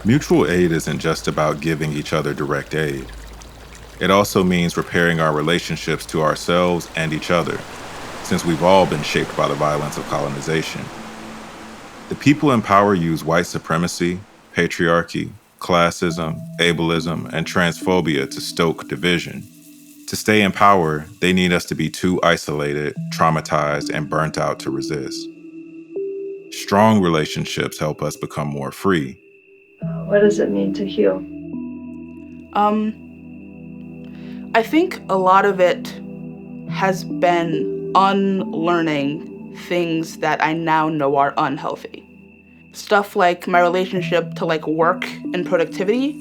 Mutual aid isn't just about giving each other direct aid. It also means repairing our relationships to ourselves and each other, since we've all been shaped by the violence of colonization. The people in power use white supremacy, patriarchy, classism, ableism, and transphobia to stoke division. To stay in power, they need us to be too isolated, traumatized, and burnt out to resist. Strong relationships help us become more free. What does it mean to heal? I think a lot of it has been unlearning things that I now know are unhealthy. Stuff like my relationship to work and productivity,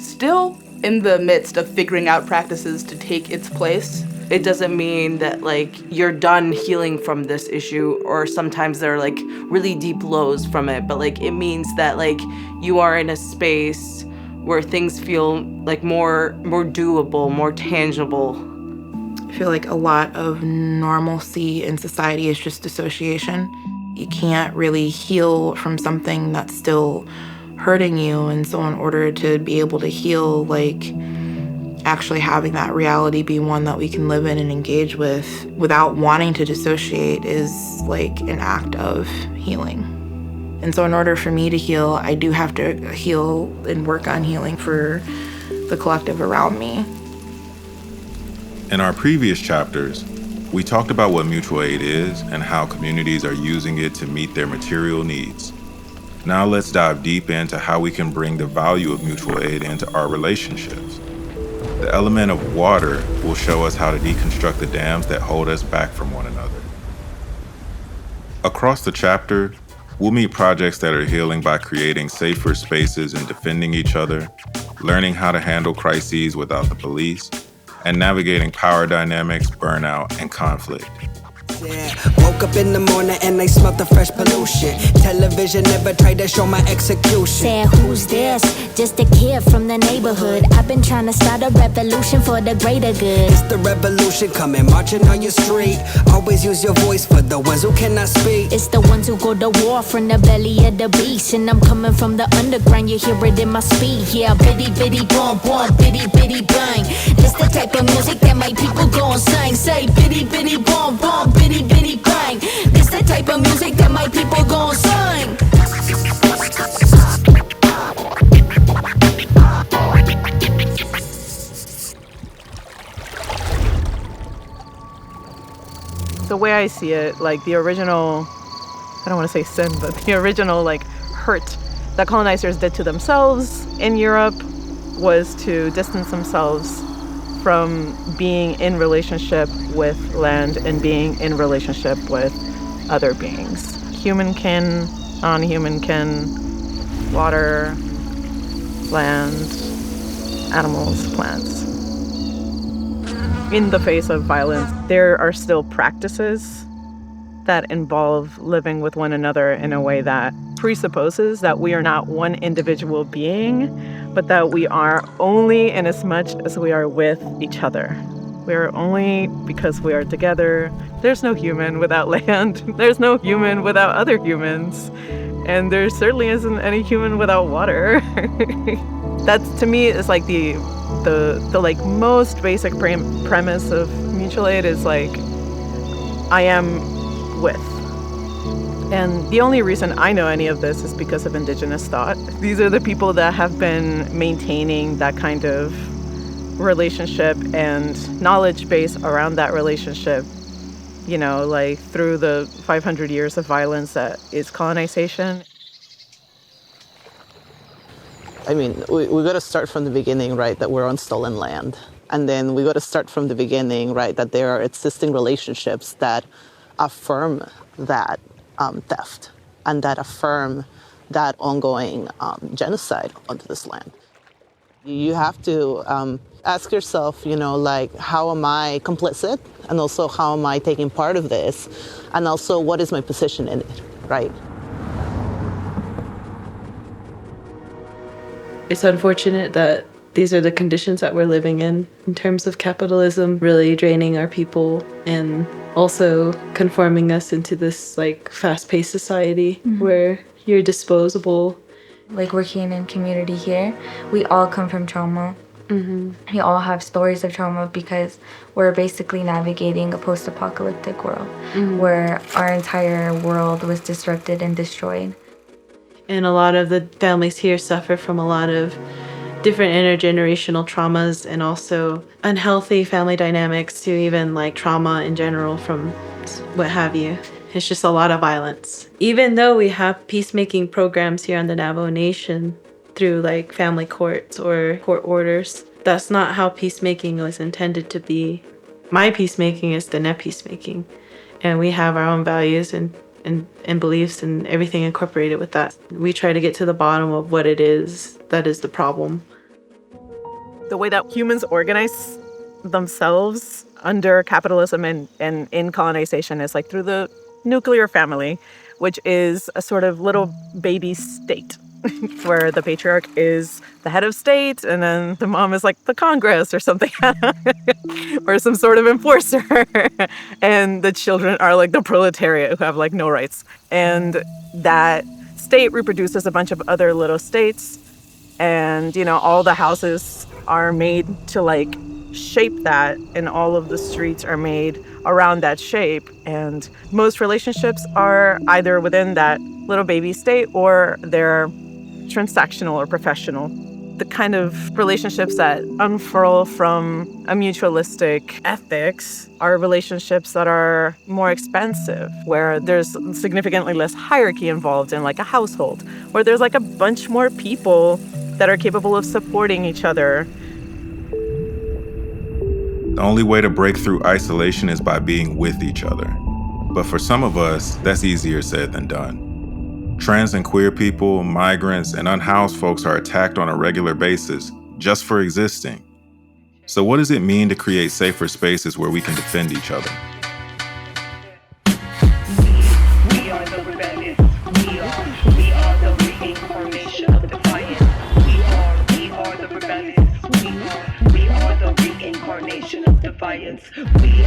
still in the midst of figuring out practices to take its place. It doesn't mean that you're done healing from this issue, or sometimes there are really deep lows from it, but it means that you are in a space where things feel more doable, more tangible. I feel like a lot of normalcy in society is just dissociation. You can't really heal from something that's still hurting you, and so in order to be able to heal, actually having that reality be one that we can live in and engage with without wanting to dissociate is an act of healing. And so in order for me to heal, I do have to heal and work on healing for the collective around me. In our previous chapters, we talked about what mutual aid is and how communities are using it to meet their material needs. Now let's dive deep into how we can bring the value of mutual aid into our relationships. The element of water will show us how to deconstruct the dams that hold us back from one another. Across the chapter, we'll meet projects that are healing by creating safer spaces and defending each other, learning how to handle crises without the police, and navigating power dynamics, burnout, and conflict. Yeah. Woke up in the morning and I smelled the fresh pollution. Television never tried to show my execution. Said, who's this? Just a kid from the neighborhood. I've been trying to start a revolution for the greater good. It's the revolution coming, marching on your street. Always use your voice for the ones who cannot speak. It's the ones who go to war from the belly of the beast. And I'm coming from the underground, you hear it in my speed. Yeah, bitty bitty boom boom, bitty bitty bang. It's the type of music that my people go and sing. Say bitty bitty boom boom, bitty bitty bang. This the type of music that my people gon' sing. The way I see it, the original, I don't want to say sin, but the original hurt that colonizers did to themselves in Europe was to distance themselves from being in relationship with land and being in relationship with other beings. Human-kin, non-human-kin, water, land, animals, plants. In the face of violence, there are still practices that involve living with one another in a way that presupposes that we are not one individual being, but that we are only in as much as we are with each other. We are only because we are together. There's no human without land. There's no human without other humans. And there certainly isn't any human without water. That's, to me, is the most basic premise of mutual aid is I am with. And the only reason I know any of this is because of indigenous thought. These are the people that have been maintaining that kind of relationship and knowledge base around that relationship, through the 500 years of violence that is colonization. I mean, we got to start from the beginning, right, that we're on stolen land. And then we got to start from the beginning, right, that there are existing relationships that affirm that theft and that affirm that ongoing genocide onto this land. You have to ask yourself, how am I complicit? And also, how am I taking part of this? And also, what is my position in it, right? It's unfortunate that these are the conditions that we're living in terms of capitalism really draining our people and also conforming us into this fast-paced society where you're disposable Like working in community here, we all come from trauma. We all have stories of trauma because we're basically navigating a post-apocalyptic world where our entire world was disrupted and destroyed. And a lot of the families here suffer from a lot of different intergenerational traumas and also unhealthy family dynamics to even like trauma in general from what have you. It's just a lot of violence. Even though we have peacemaking programs here on the Navajo Nation through like family courts or court orders, that's not how peacemaking was intended to be. My peacemaking is the net peacemaking. And we have our own values and beliefs and everything incorporated with that. We try to get to the bottom of what it is that is the problem. The way that humans organize themselves under capitalism and in colonization is like through the nuclear family, which is a sort of little baby state where the patriarch is the head of state and then the mom is like the Congress or something or some sort of enforcer and the children are like the proletariat who have like no rights. And that state reproduces a bunch of other little states and, you know, all the houses are made to like shape that and all of the streets are made around that shape. And most relationships are either within that little baby state or they're transactional or professional. The kind of relationships that unfurl from a mutualistic ethics are relationships that are more expansive, where there's significantly less hierarchy involved in like a household, where there's like a bunch more people that are capable of supporting each other. The only way to break through isolation is by being with each other. But for some of us, that's easier said than done. Trans and queer people, migrants, and unhoused folks are attacked on a regular basis just for existing. So what does it mean to create safer spaces where we can defend each other? We are the rebellious. We are the reincarnation of defiance. We are the rebellious. We are the reincarnation of defiance. We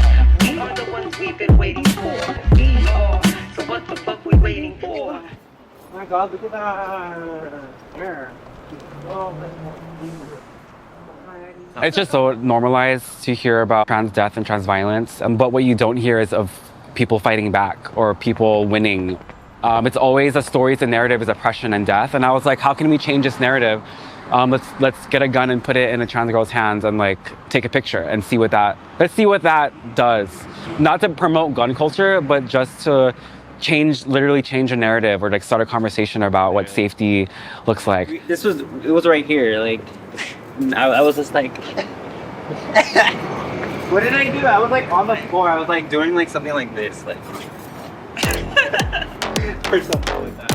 are the ones we've been waiting for. We are. So what the fuck we waiting for? Oh my God, look at that. Where? Oh, it's just so normalized to hear about trans death and trans violence, but what you don't hear is of people fighting back or people winning. It's always a story, the narrative is oppression and death, and I was like, how can we change this narrative? Let's get a gun and put it in a trans girl's hands and like take a picture and let's see what that does. Not to promote gun culture, but just to literally change a narrative or like start a conversation about what safety looks like. It was right here, like, I was just like, what did I do? I was like on the floor, I was like doing like something like this, like, or something like that.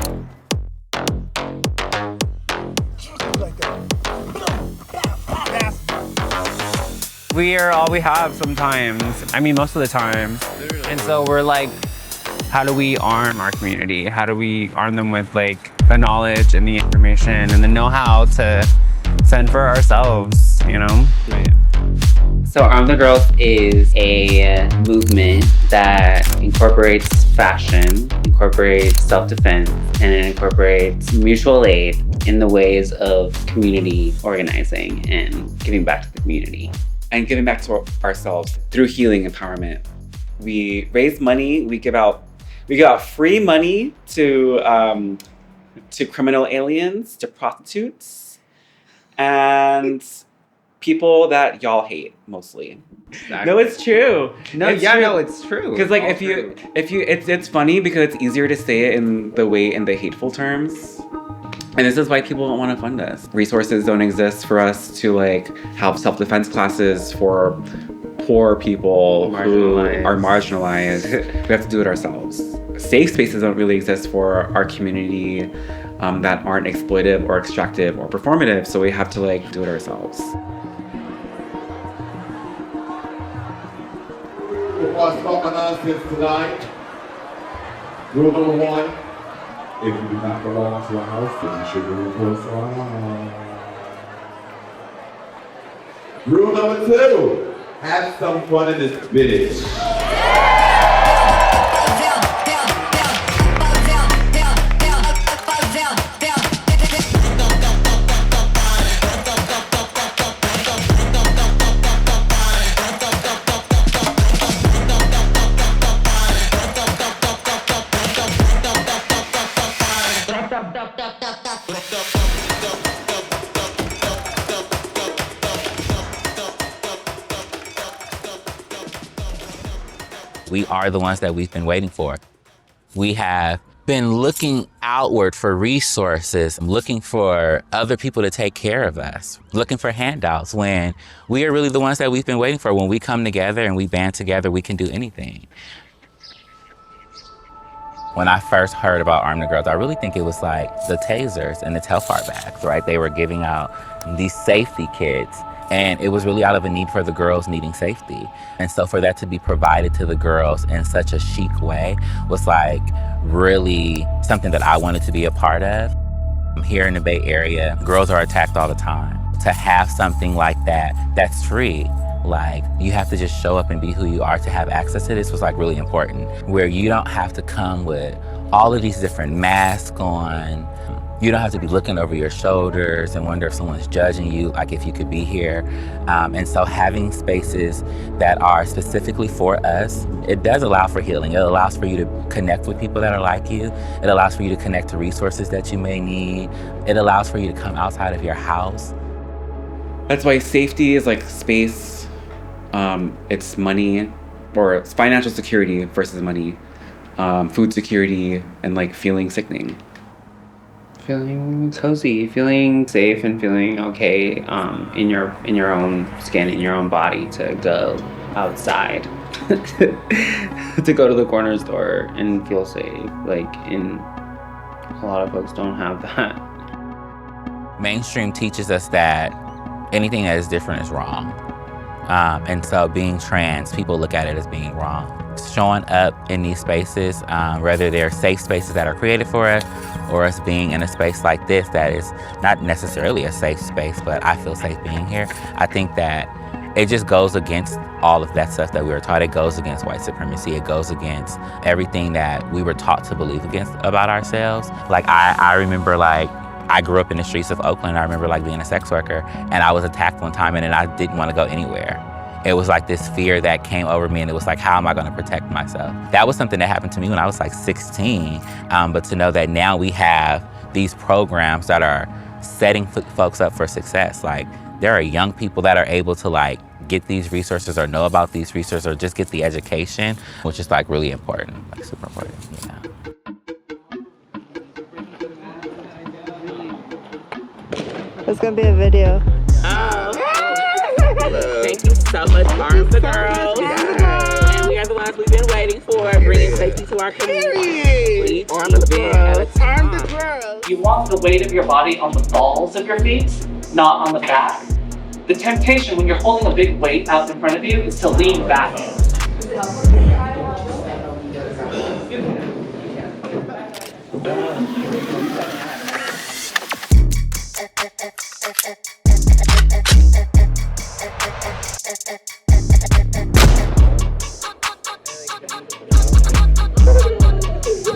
We are all we have sometimes. I mean, most of the time. And so we're like, how do we arm our community? How do we arm them with like the knowledge and the information and the know-how to fend for ourselves, you know? Right. So Arm the Girls is a movement that incorporates fashion, incorporates self-defense, and it incorporates mutual aid in the ways of community organizing and giving back to the community. And giving back to ourselves through healing empowerment. We raise money, we give out free money to criminal aliens, to prostitutes, and people that y'all hate mostly. Exactly. No, it's true. It's true. Because like it's funny because it's easier to say it in the hateful terms. And this is why people don't want to fund us. Resources don't exist for us to like have self-defense classes for poor people who are marginalized. We have to do it ourselves. Safe spaces don't really exist for our community that aren't exploitive or extractive or performative. So we have to like do it ourselves. Before I start my nonsense tonight, rule number 1. If you do not belong to a house, then you should report to our house. Rule number 2, have some fun in this bitch. We are the ones that we've been waiting for. We have been looking outward for resources, looking for other people to take care of us, looking for handouts when we are really the ones that we've been waiting for. When we come together and we band together, we can do anything. When I first heard about Arm the Girls, I really think it was like the tasers and the Telfar bags, right? They were giving out these safety kits, and it was really out of a need for the girls needing safety. And so for that to be provided to the girls in such a chic way was like really something that I wanted to be a part of. Here in the Bay Area, girls are attacked all the time. To have something like that that's free, like you have to just show up and be who you are to have access to this was like really important, where you don't have to come with all of these different masks on. You don't have to be looking over your shoulders and wonder if someone's judging you, like if you could be here. And so having spaces that are specifically for us, it does allow for healing. It allows for you to connect with people that are like you. It allows for you to connect to resources that you may need. It allows for you to come outside of your house. That's why safety is like space. It's money, or it's financial security versus money, food security, and like feeling sickening. Feeling cozy, feeling safe, and feeling okay in your own skin, in your own body, to go outside, to go to the corner store and feel safe. Like, a lot of folks don't have that. Mainstream teaches us that anything that is different is wrong. And so being trans, people look at it as being wrong. Showing up in these spaces, whether they're safe spaces that are created for us, or us being in a space like this that is not necessarily a safe space, but I feel safe being here. I think that it just goes against all of that stuff that we were taught. It goes against white supremacy. It goes against everything that we were taught to believe against about ourselves. Like I remember, like, I grew up in the streets of Oakland. I remember like being a sex worker, and I was attacked one time, and then I didn't want to go anywhere. It was like this fear that came over me, and it was like, how am I going to protect myself? That was something that happened to me when I was like 16. But to know that now we have these programs that are setting folks up for success. Like, there are young people that are able to like get these resources or know about these resources or just get the education, which is like really important, like super important, you know. There's gonna be a video. Thank you so much, Arm the Girls. And we are the ones we've been waiting for, bringing safety to our community. Arm the Girls. Arm the Girls. You want the weight of your body on the balls of your feet, not on the back. The temptation when you're holding a big weight out in front of you is to lean back.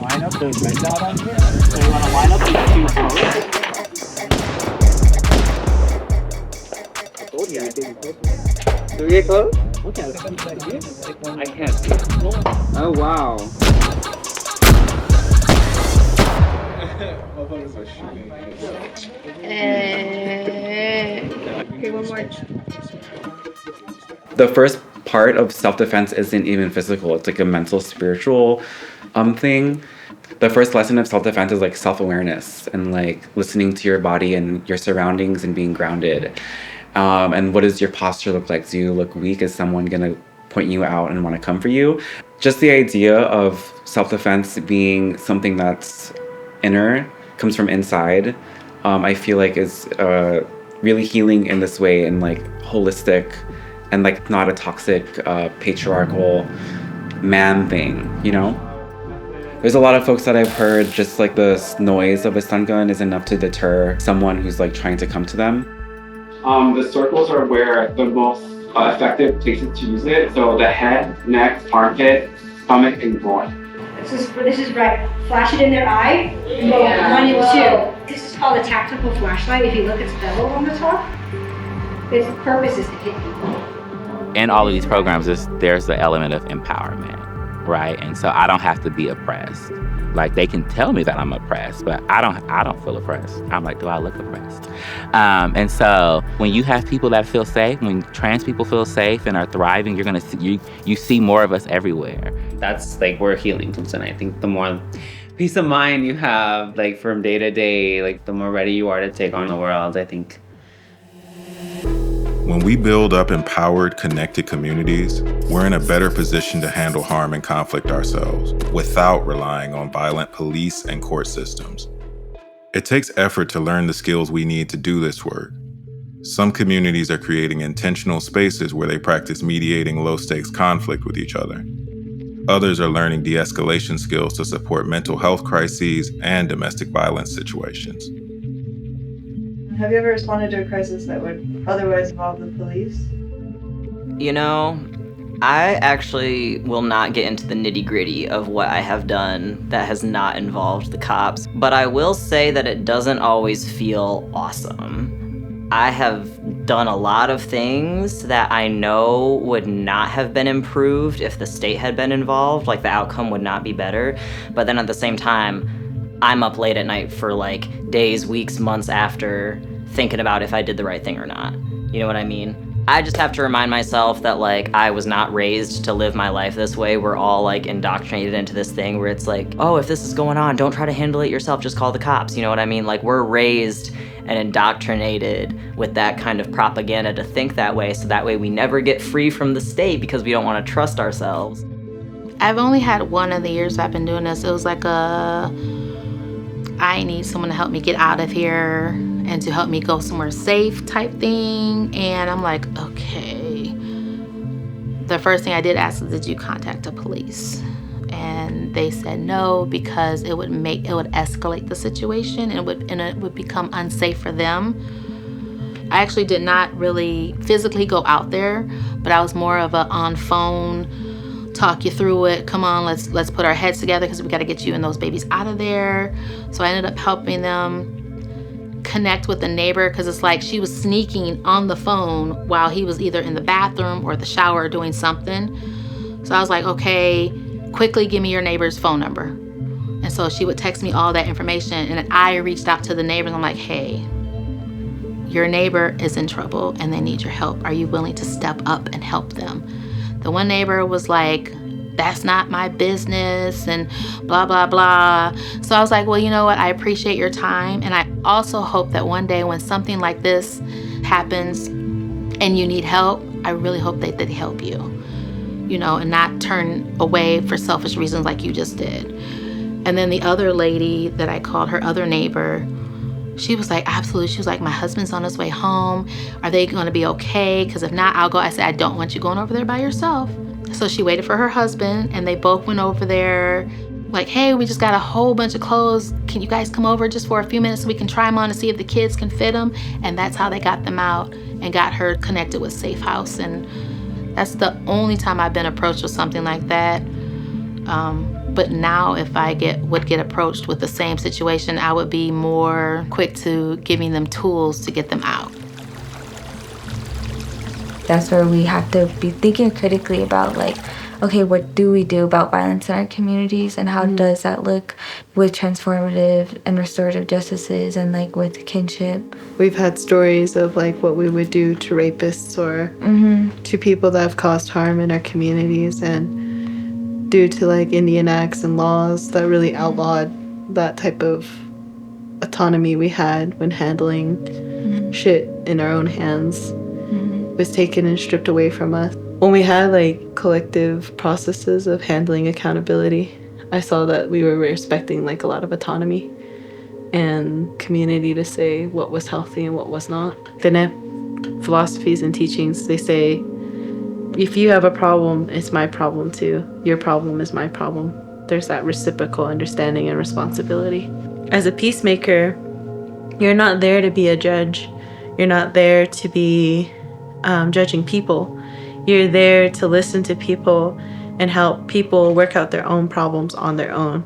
Line up, there's legs out on here. So you want to line up these two posts. Do we get close? Okay, let's keep that here. I can't see. Oh, wow. Okay, one more. The first part of self-defense isn't even physical. It's like a mental, spiritual thing. The first lesson of self-defense is like self-awareness and like listening to your body and your surroundings and being grounded. And what does your posture look like? Do you look weak? Is someone gonna point you out and want to come for you? Just the idea of self-defense being something that's inner, comes from inside, I feel like is really healing in this way, and like holistic, and like not a toxic patriarchal man thing, you know? There's a lot of folks that I've heard just like the noise of a stun gun is enough to deter someone who's like trying to come to them. The circles are where the most effective places to use it. So the head, neck, armpit, stomach, and groin. This is right. Flash it in their eye. Go 1 and 2. This is called a tactical flashlight. If you look, it's bevel on the top. Its purpose is to hit people. In all of these programs, there's the element of empowerment. right? And so I don't have to be oppressed. Like, they can tell me that I'm oppressed, but I don't feel oppressed. I'm like, do I look oppressed? And so when you have people that feel safe, when trans people feel safe and are thriving, you're gonna see, you see more of us everywhere. That's like where healing comes in. I think the more peace of mind you have, like from day to day, like the more ready you are to take on the world, I think. When we build up empowered, connected communities, we're in a better position to handle harm and conflict ourselves without relying on violent police and court systems. It takes effort to learn the skills we need to do this work. Some communities are creating intentional spaces where they practice mediating low-stakes conflict with each other. Others are learning de-escalation skills to support mental health crises and domestic violence situations. Have you ever responded to a crisis that would otherwise involve the police? You know, I actually will not get into the nitty-gritty of what I have done that has not involved the cops, but I will say that it doesn't always feel awesome. I have done a lot of things that I know would not have been improved if the state had been involved, like the outcome would not be better, but then at the same time, I'm up late at night for like days, weeks, months after thinking about if I did the right thing or not. You know what I mean? I just have to remind myself that like I was not raised to live my life this way. We're all like indoctrinated into this thing where it's like, oh, if this is going on, don't try to handle it yourself, just call the cops. You know what I mean? Like we're raised and indoctrinated with that kind of propaganda to think that way, so that way we never get free from the state because we don't want to trust ourselves. I've only had one of the years I've been doing this. It was like I need someone to help me get out of here and to help me go somewhere safe type thing. And I'm like, okay. The first thing I did ask was, did you contact the police? And they said no, because it would escalate the situation and it would become unsafe for them. I actually did not really physically go out there, but I was more of a on phone, talk you through it. Come on, let's put our heads together because we got to get you and those babies out of there. So I ended up helping them connect with the neighbor, because it's like she was sneaking on the phone while he was either in the bathroom or the shower doing something. So I was like, okay, quickly give me your neighbor's phone number. And so she would text me all that information, and I reached out to the neighbors. I'm like, hey, your neighbor is in trouble and they need your help. Are you willing to step up and help them? The one neighbor was like, that's not my business and blah, blah, blah. So I was like, well, you know what? I appreciate your time. And I also hope that one day when something like this happens and you need help, I really hope that they help you, you know, and not turn away for selfish reasons like you just did. And then the other lady that I called, her other neighbor, she was like, absolutely. She was like, my husband's on his way home. Are they going to be okay? Because if not, I'll go. I said, I don't want you going over there by yourself. So she waited for her husband, and they both went over there. Like, hey, we just got a whole bunch of clothes. Can you guys come over just for a few minutes so we can try them on to see if the kids can fit them? And that's how they got them out and got her connected with Safe House. And that's the only time I've been approached with something like that. But now if I would get approached with the same situation, I would be more quick to giving them tools to get them out. That's where we have to be thinking critically about, like, okay, what do we do about violence in our communities, and how does that look with transformative and restorative justices and like with kinship? We've had stories of like what we would do to rapists or to people that have caused harm in our communities, and due to like Indian acts and laws that really outlawed that type of autonomy we had when handling shit in our own hands was taken and stripped away from us. When we had like collective processes of handling accountability, I saw that we were respecting like a lot of autonomy and community to say what was healthy and what was not. The net philosophies and teachings, they say, if you have a problem, it's my problem too. Your problem is my problem. There's that reciprocal understanding and responsibility. As a peacemaker, you're not there to be a judge. You're not there to be judging people. You're there to listen to people and help people work out their own problems on their own.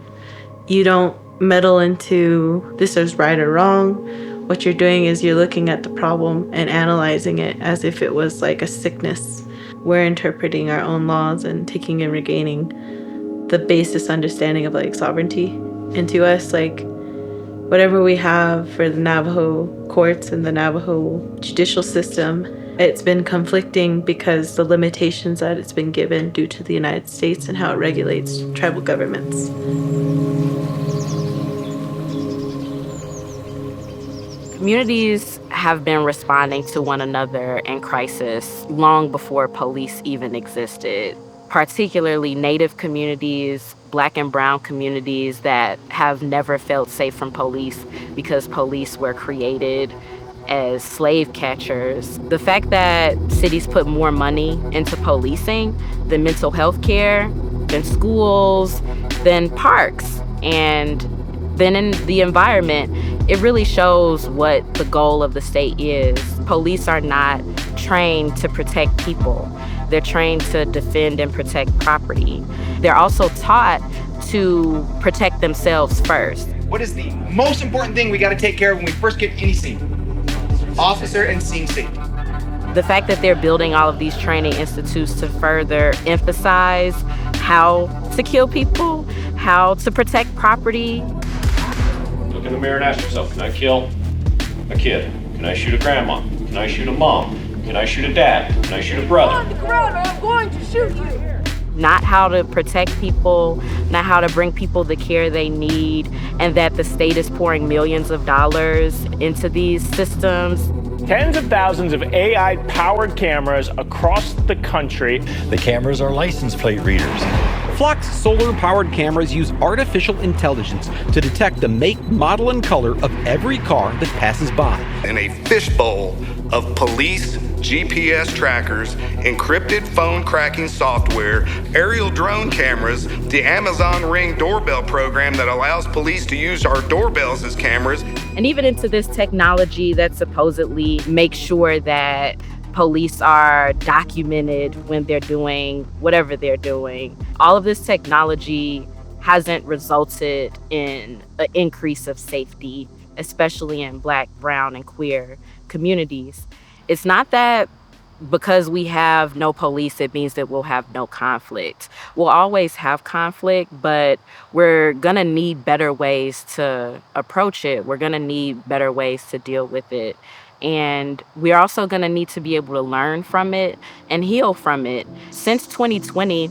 You don't meddle into this is right or wrong. What you're doing is you're looking at the problem and analyzing it as if it was like a sickness. We're interpreting our own laws and taking and regaining the basest understanding of like sovereignty into us. Like whatever we have for the Navajo courts and the Navajo judicial system, it's been conflicting because the limitations that it's been given due to the United States and how it regulates tribal governments. Communities have been responding to one another in crisis long before police even existed, particularly Native communities, Black and brown communities that have never felt safe from police because police were created as slave catchers. The fact that cities put more money into policing than mental health care, than schools, than parks, and then in the environment, it really shows what the goal of the state is. Police are not trained to protect people. They're trained to defend and protect property. They're also taught to protect themselves first. What is the most important thing we got to take care of when we first get any scene? Officer and scene safety. The fact that they're building all of these training institutes to further emphasize how to kill people, how to protect property. Look in the mirror and ask yourself, can I kill a kid? Can I shoot a grandma? Can I shoot a mom? Can I shoot a dad? Can I shoot a brother? On the ground or I'm going to shoot you. Not how to protect people, not how to bring people the care they need, and that the state is pouring millions of dollars into these systems. Tens of thousands of AI-powered cameras across the country. The cameras are license plate readers. Flock's solar-powered cameras use artificial intelligence to detect the make, model, and color of every car that passes by. In a fishbowl of police GPS trackers, encrypted phone cracking software, aerial drone cameras, the Amazon Ring doorbell program that allows police to use our doorbells as cameras. And even into this technology that supposedly makes sure that police are documented when they're doing whatever they're doing. All of this technology hasn't resulted in an increase of safety, especially in Black, brown, and queer communities. It's not that because we have no police, it means that we'll have no conflict. We'll always have conflict, but we're gonna need better ways to approach it. We're gonna need better ways to deal with it. And we're also gonna need to be able to learn from it and heal from it. Since 2020,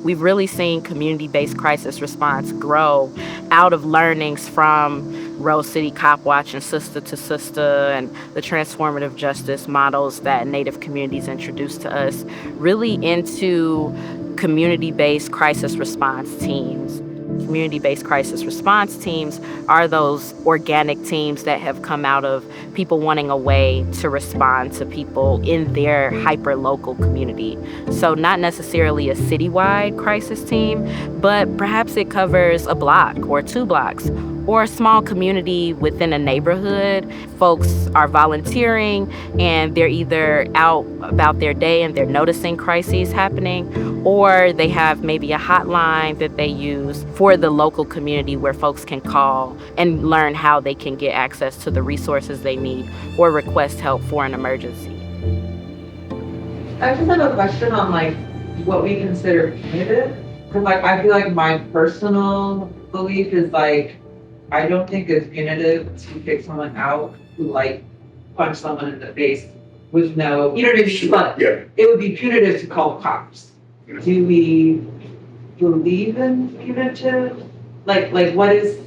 we've really seen community-based crisis response grow out of learnings from Rose City Cop Watch and Sister to Sister and the transformative justice models that Native communities introduced to us, really into community-based crisis response teams. Community-based crisis response teams are those organic teams that have come out of people wanting a way to respond to people in their hyper-local community. So not necessarily a citywide crisis team, but perhaps it covers a block or 2 blocks or a small community within a neighborhood. Folks are volunteering and they're either out about their day and they're noticing crises happening, or they have maybe a hotline that they use for the local community where folks can call and learn how they can get access to the resources they need or request help for an emergency. I just have a question on like what we consider punitive. Because like I feel like my personal belief is like I don't think it's punitive to kick someone out who like punched someone in the face with no, you know what I mean? But it would be punitive to call cops. Do we believe in punitive? Like what is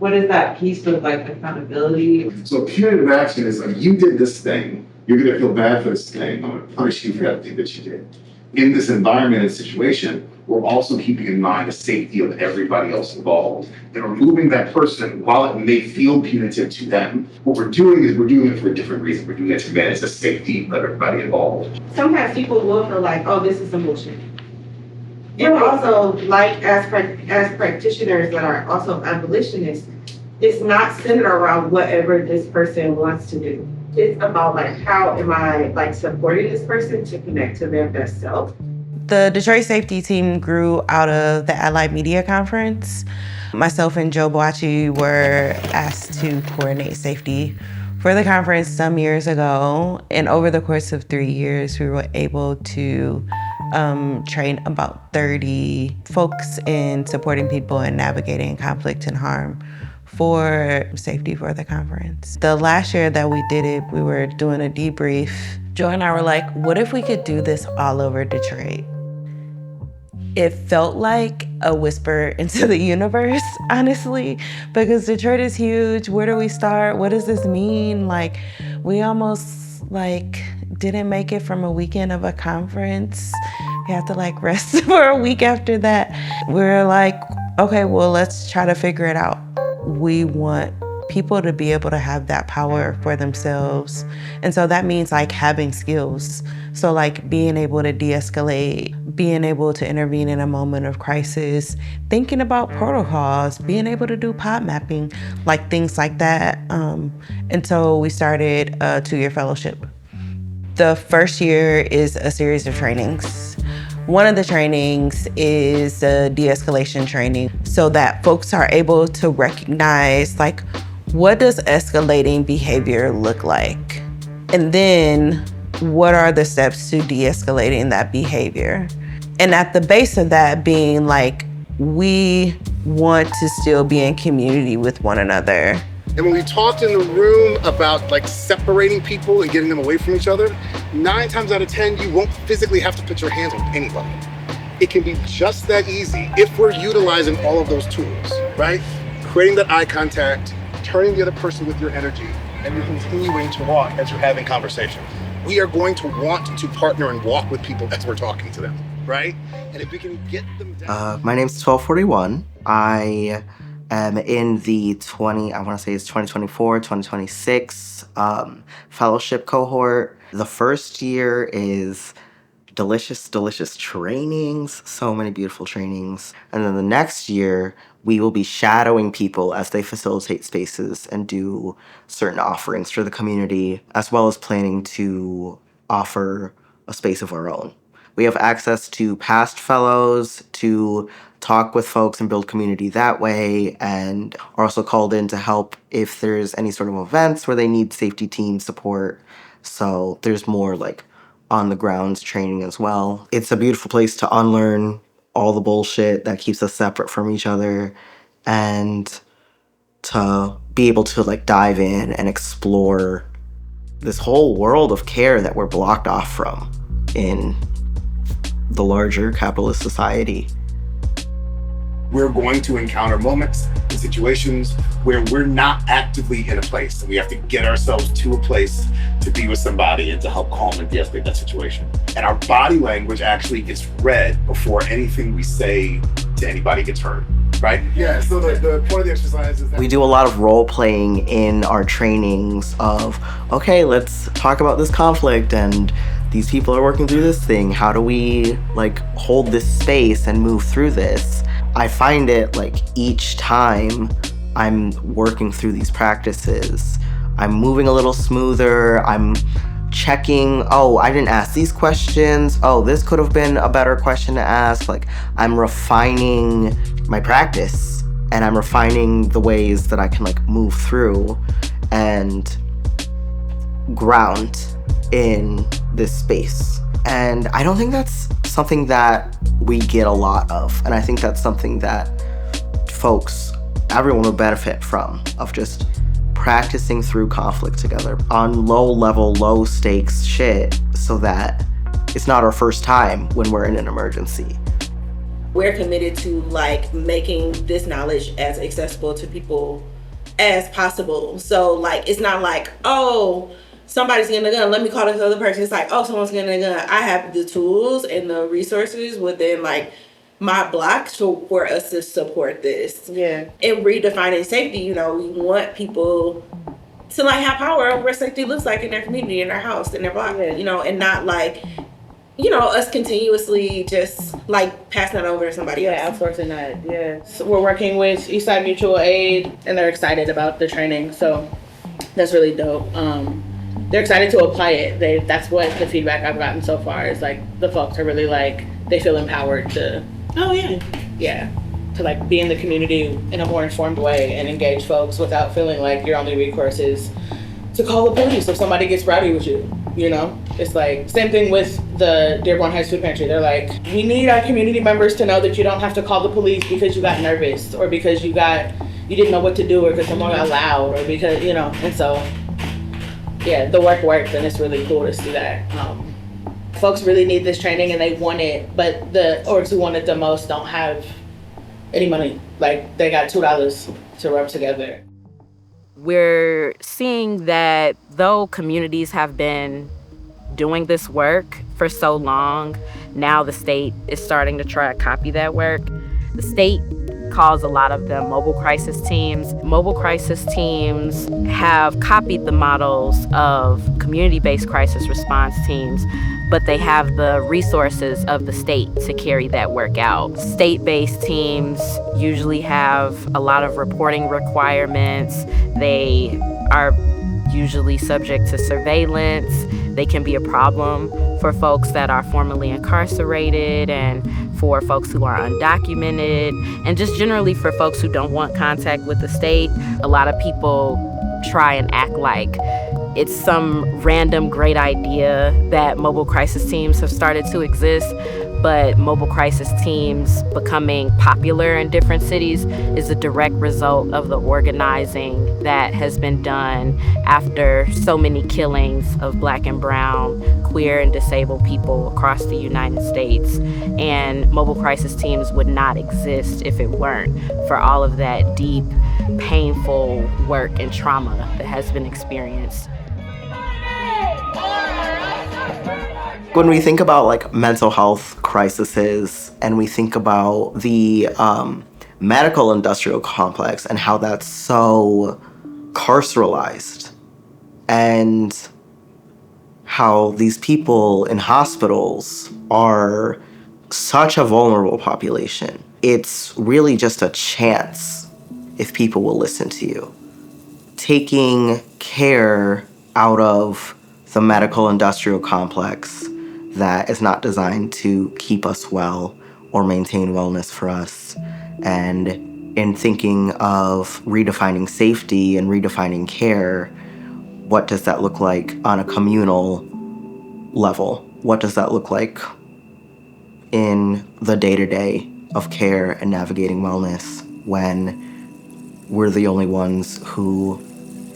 that piece of like accountability? So punitive action is like you did this thing, you're gonna feel bad for this thing, I'm gonna punish you for that thing that you did. In this environment and situation, we're also keeping in mind the safety of everybody else involved. And removing that person, while it may feel punitive to them, what we're doing is we're doing it for a different reason. We're doing it to manage the safety of everybody involved. Sometimes people will feel like, oh, this is some bullshit. And also, like as practitioners that are also abolitionists, it's not centered around whatever this person wants to do. It's about like, how am I like supporting this person to connect to their best self? The Detroit Safety Team grew out of the Allied Media Conference. Myself and Joe Boachi were asked to coordinate safety for the conference some years ago. And over the course of 3 years, we were able to train about 30 folks in supporting people and navigating conflict and harm for safety for the conference. The last year that we did it, we were doing a debrief. Joy and I were like, what if we could do this all over Detroit? It felt like a whisper into the universe, honestly, because Detroit is huge. Where do we start? What does this mean? Like, we almost didn't make it from a weekend of a conference. We have to rest for a week after that. We're like, okay, well, let's try to figure it out. We want people to be able to have that power for themselves. And so that means having skills. So being able to de-escalate, being able to intervene in a moment of crisis, thinking about protocols, being able to do pod mapping, things like that. And so we started a 2-year fellowship. The first year is a series of trainings. One of the trainings is a de-escalation training so that folks are able to recognize what does escalating behavior look like? And then what are the steps to de-escalating that behavior? And at the base of that being we want to still be in community with one another. And when we talked in the room about separating people and getting them away from each other, 9 times out of 10, you won't physically have to put your hands on anybody. It can be just that easy if we're utilizing all of those tools, right? Creating that eye contact, turning the other person with your energy, and you're continuing to walk as you're having conversation. We are going to want to partner and walk with people as we're talking to them, right? And if we can get them down. My name's 1241. I am in the 2024, 2026 fellowship cohort. The first year is delicious trainings, so many beautiful trainings. And then the next year, we will be shadowing people as they facilitate spaces and do certain offerings for the community, as well as planning to offer a space of our own. We have access to past fellows to talk with folks and build community that way, and are also called in to help if there's any sort of events where they need safety team support. So there's more on the grounds training as well. It's a beautiful place to unlearn all the bullshit that keeps us separate from each other, and to be able to dive in and explore this whole world of care that we're blocked off from in the larger capitalist society. We're going to encounter moments and situations where we're not actively in a place, and we have to get ourselves to a place to be with somebody and to help calm and de-escalate that situation. And our body language actually gets read before anything we say to anybody gets heard, right? Yeah, so the point of the exercise is that we do a lot of role playing in our trainings of, okay, let's talk about this conflict and these people are working through this thing. How do we hold this space and move through this? I find it each time I'm working through these practices, I'm moving a little smoother. I'm checking, I didn't ask these questions. This could have been a better question to ask. I'm refining my practice, and I'm refining the ways that I can move through and ground in this space. And I don't think that's something that we get a lot of. And I think that's something that everyone will benefit from, of just practicing through conflict together on low level, low stakes shit, so that it's not our first time when we're in an emergency. We're committed to making this knowledge as accessible to people as possible. So it's not somebody's getting a gun, let me call this other person. It's someone's getting a gun. I have the tools and the resources within my block for us to support this. Yeah. And redefining safety, we want people to have power over what safety looks like in their community, in their house, in their block, and not us continuously just passing it over to somebody else. Yeah, outsourcing that. Yeah. So we're working with Eastside Mutual Aid, and they're excited about the training. So that's really dope. They're excited to apply it. That's what the feedback I've gotten so far is the folks are really they feel empowered to. Oh yeah. Yeah. To be in the community in a more informed way and engage folks without feeling your only recourse is to call the police if somebody gets rowdy with you, you know? It's like, same thing with the Dearborn Heights Food Pantry. They're like, we need our community members to know that you don't have to call the police because you got nervous or because you didn't know what to do or because someone got loud or because, you know, and so, yeah, the work works and it's really cool to see that. Folks really need this training and they want it, but the orgs who want it the most don't have any money. Like, they got $2 to rub together. We're seeing that though communities have been doing this work for so long, now the state is starting to try to copy that work. The state calls a lot of them mobile crisis teams. Mobile crisis teams have copied the models of community-based crisis response teams, but they have the resources of the state to carry that work out. State-based teams usually have a lot of reporting requirements. They are usually subject to surveillance. They can be a problem for folks that are formerly incarcerated and for folks who are undocumented, and just generally for folks who don't want contact with the state. A lot of people try and act like it's some random great idea that mobile crisis teams have started to exist, but mobile crisis teams becoming popular in different cities is a direct result of the organizing that has been done after so many killings of Black and brown, queer and disabled people across the United States. And mobile crisis teams would not exist if it weren't for all of that deep, painful work and trauma that has been experienced. When we think about like mental health crises and we think about the medical industrial complex and how that's so carceralized and how these people in hospitals are such a vulnerable population, it's really just a chance if people will listen to you. Taking care out of the medical industrial complex that is not designed to keep us well or maintain wellness for us. And in thinking of redefining safety and redefining care, what does that look like on a communal level? What does that look like in the day-to-day of care and navigating wellness when we're the only ones who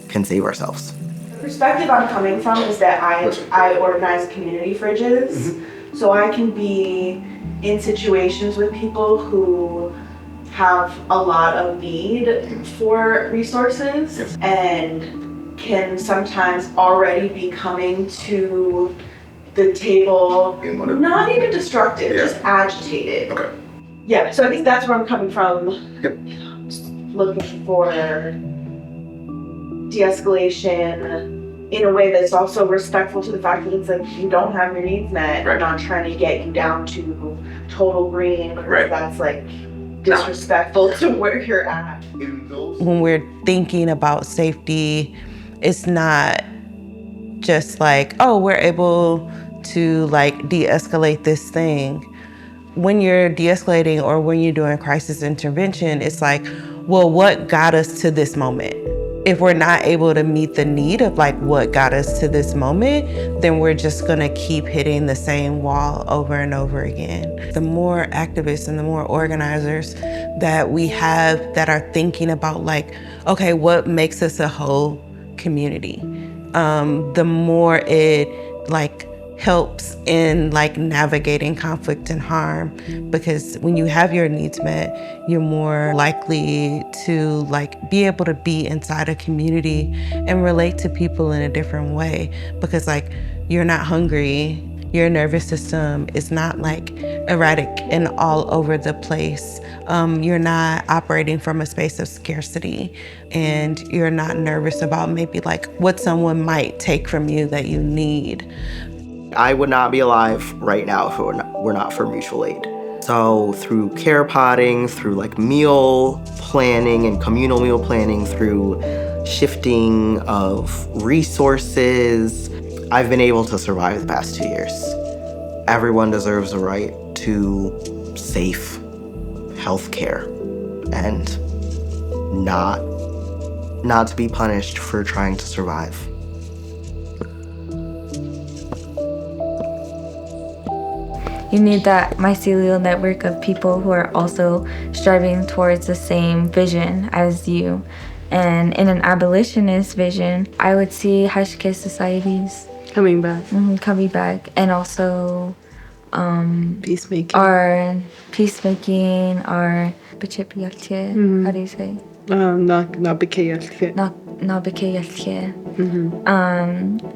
can save ourselves? The perspective I'm coming from is that I organize community fridges, so I can be in situations with people who have a lot of need for resources and can sometimes already be coming to the table, not even destructive, just agitated. Okay. Yeah, so I think that's where I'm coming from. Yep. Just looking for de-escalation in a way that's also respectful to the fact that it's like you don't have your needs met. Right. I'm not trying to get you down to total green because that's like disrespectful to where you're at. When we're thinking about safety, it's not just like, oh, we're able to like de-escalate this thing. When you're de-escalating or when you're doing crisis intervention, it's like, well, what got us to this moment? If we're not able to meet the need of like what got us to this moment, then we're just gonna keep hitting the same wall over and over again. The more activists and the more organizers that we have that are thinking about like, okay, what makes us a whole community? The more it like helps in like navigating conflict and harm, because when you have your needs met, you're more likely to like be able to be inside a community and relate to people in a different way, because like you're not hungry, your nervous system is not like erratic and all over the place. You're not operating from a space of scarcity, and you're not nervous about maybe like what someone might take from you that you need. I would not be alive right now if it were not for mutual aid. So through care potting, through like meal planning and communal meal planning, through shifting of resources, I've been able to survive the past 2 years. Everyone deserves a right to safe health care and not to be punished for trying to survive. You need that mycelial network of people who are also striving towards the same vision as you. And in an abolitionist vision, I would see hashke societies coming back. Coming back. And also peacemaking. Our how do you say?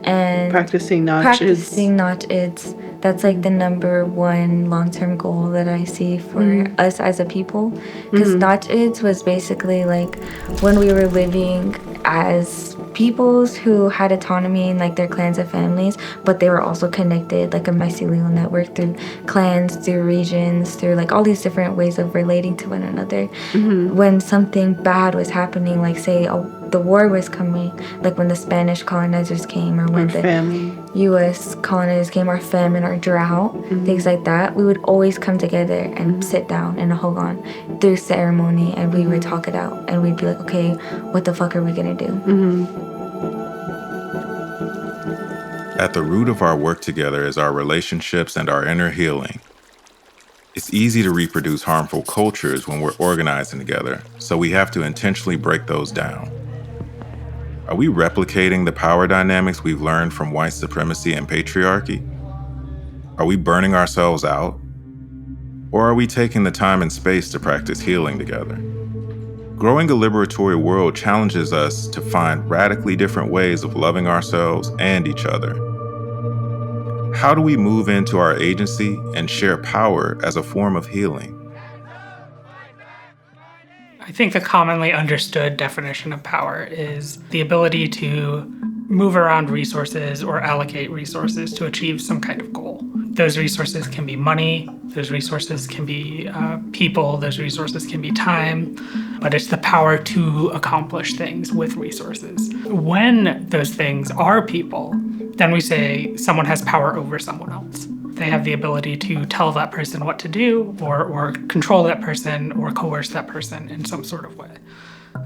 And practicing not-ids. That's like the number one long-term goal that I see for us as a people. Because not-ids was basically like when we were living as peoples who had autonomy in like their clans and families, but they were also connected like a mycelial network through clans, through regions, through like all these different ways of relating to one another. When something bad was happening, like say the war was coming, like when the Spanish colonizers came, or when the U.S. colonizers came, or famine or drought, things like that, we would always come together and sit down in a hogan through ceremony, and we would talk it out, and we'd be like, okay, what the fuck are we gonna do? At the root of our work together is our relationships and our inner healing. It's easy to reproduce harmful cultures when we're organizing together, so we have to intentionally break those down. Are we replicating the power dynamics we've learned from white supremacy and patriarchy? Are we burning ourselves out? Or are we taking the time and space to practice healing together? Growing a liberatory world challenges us to find radically different ways of loving ourselves and each other. How do we move into our agency and share power as a form of healing? I think the commonly understood definition of power is the ability to move around resources or allocate resources to achieve some kind of goal. Those resources can be money, those resources can be people, those resources can be time, but it's the power to accomplish things with resources. When those things are people, then we say someone has power over someone else. They have the ability to tell that person what to do, or control that person, or coerce that person in some sort of way.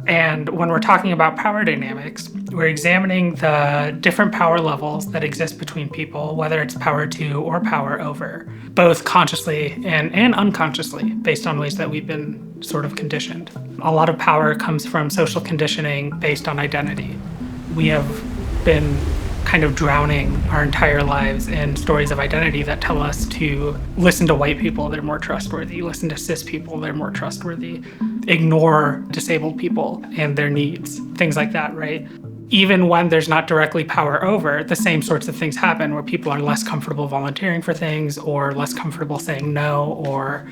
And when we're talking about power dynamics, we're examining the different power levels that exist between people, whether it's power to or power over, both consciously and unconsciously, based on ways that we've been sort of conditioned. A lot of power comes from social conditioning based on identity. We have been kind of drowning our entire lives in stories of identity that tell us to listen to white people, they're more trustworthy, listen to cis people, they're more trustworthy, ignore disabled people and their needs, things like that, right? Even when there's not directly power over, the same sorts of things happen where people are less comfortable volunteering for things, or less comfortable saying no, or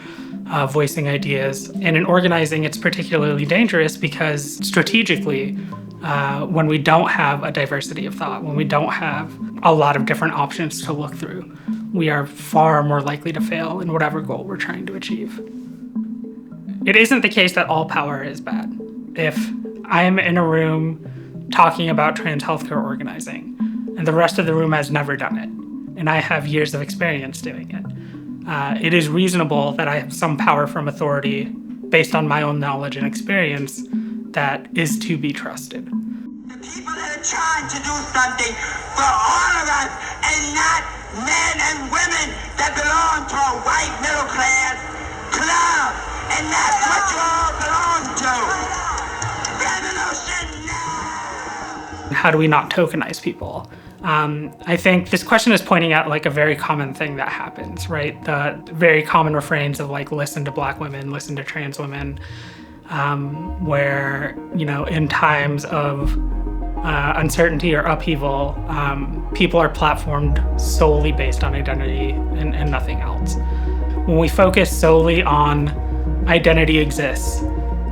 voicing ideas. And in organizing, it's particularly dangerous because strategically, when we don't have a diversity of thought, when we don't have a lot of different options to look through, we are far more likely to fail in whatever goal we're trying to achieve. It isn't the case that all power is bad. If I'm in a room talking about trans healthcare organizing, and the rest of the room has never done it, and I have years of experience doing it, it is reasonable that I have some power from authority based on my own knowledge and experience that is to be trusted. The people that are trying to do something for all of us, and not men and women that belong to a white middle class club, and that's what you all belong to. Revolution now! How do we not tokenize people? I think this question is pointing out like a very common thing that happens, right? The very common refrains of like, listen to Black women, listen to trans women, where, you know, in times of uncertainty or upheaval, people are platformed solely based on identity and nothing else. When we focus solely on identity exists,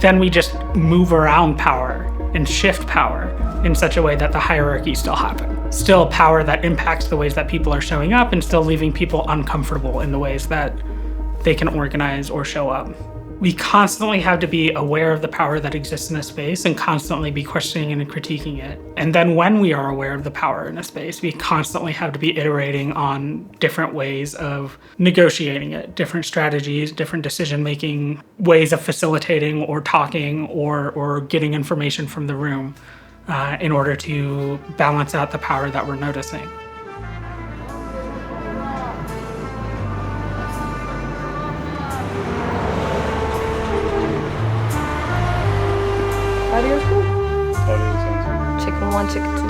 then we just move around power and shift power in such a way that the hierarchy still happens. Still power that impacts the ways that people are showing up, and still leaving people uncomfortable in the ways that they can organize or show up. We constantly have to be aware of the power that exists in a space and constantly be questioning and critiquing it. And then when we are aware of the power in a space, we constantly have to be iterating on different ways of negotiating it, different strategies, different decision-making, ways of facilitating or talking or getting information from the room in order to balance out the power that we're noticing. Audio sounds good. Chicken 1, chicken 2.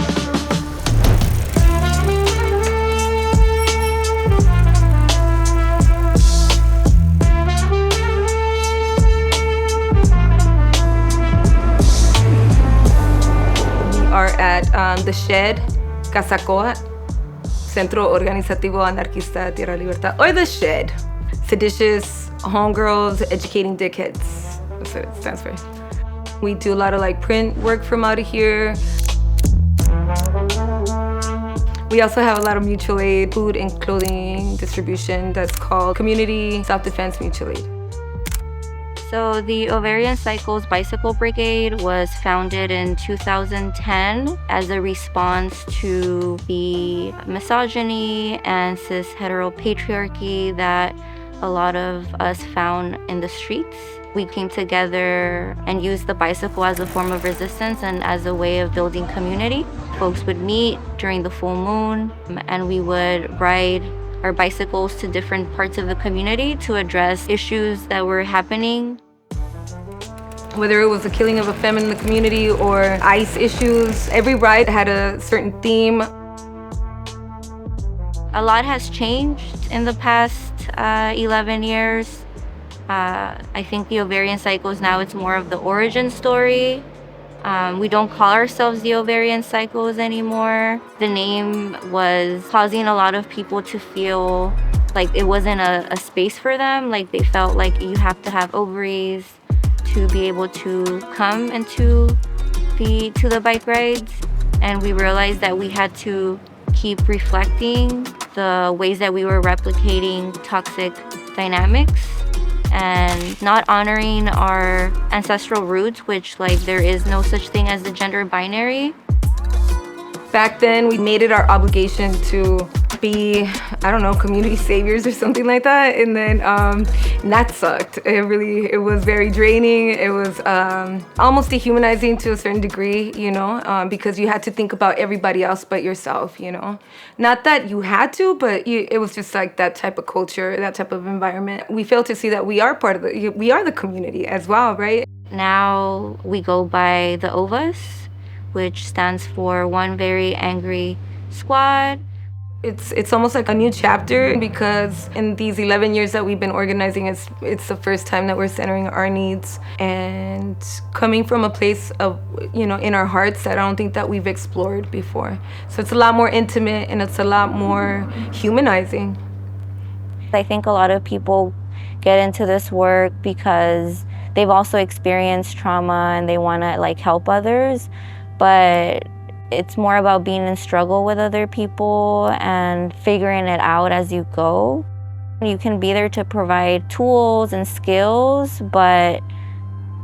Are at the Shed, Casacoat, Centro Organizativo Anarquista Tierra Libertad, or the Shed. Seditious homegirls educating dickheads. That's what it stands for. We do a lot of like print work from out of here. We also have a lot of mutual aid, food and clothing distribution that's called Community Self-Defense Mutual Aid. So the Ovarian Cycles Bicycle Brigade was founded in 2010 as a response to the misogyny and cis heteropatriarchy that a lot of us found in the streets. We came together and used the bicycle as a form of resistance and as a way of building community. Folks would meet during the full moon and we would ride our bicycles to different parts of the community to address issues that were happening. Whether it was the killing of a femme in the community or ICE issues, every ride had a certain theme. A lot has changed in the past 11 years. I think the ovarian cycles now, it's more of the origin story. We don't call ourselves the ovarian cycles anymore. The name was causing a lot of people to feel like it wasn't a space for them. Like they felt like you have to have ovaries to be able to come into the bike rides. And we realized that we had to keep reflecting the ways that we were replicating toxic dynamics and not honoring our ancestral roots, which like there is no such thing as the gender binary. Back then, we made it our obligation to be, I don't know, community saviors or something like that. And then that sucked. It was very draining. It was almost dehumanizing to a certain degree, you know, because you had to think about everybody else but yourself, you know. Not that you had to, but it was just like that type of culture, that type of environment. We failed to see that we are part of we are the community as well, right? Now we go by the OVAs, which stands for One Very Angry Squad. It's almost like a new chapter because in these 11 years that we've been organizing, it's the first time that we're centering our needs and coming from a place of, you know, in our hearts that I don't think that we've explored before. So it's a lot more intimate and it's a lot more humanizing. I think a lot of people get into this work because they've also experienced trauma and they want to like help others, but it's more about being in struggle with other people and figuring it out as you go. You can be there to provide tools and skills, but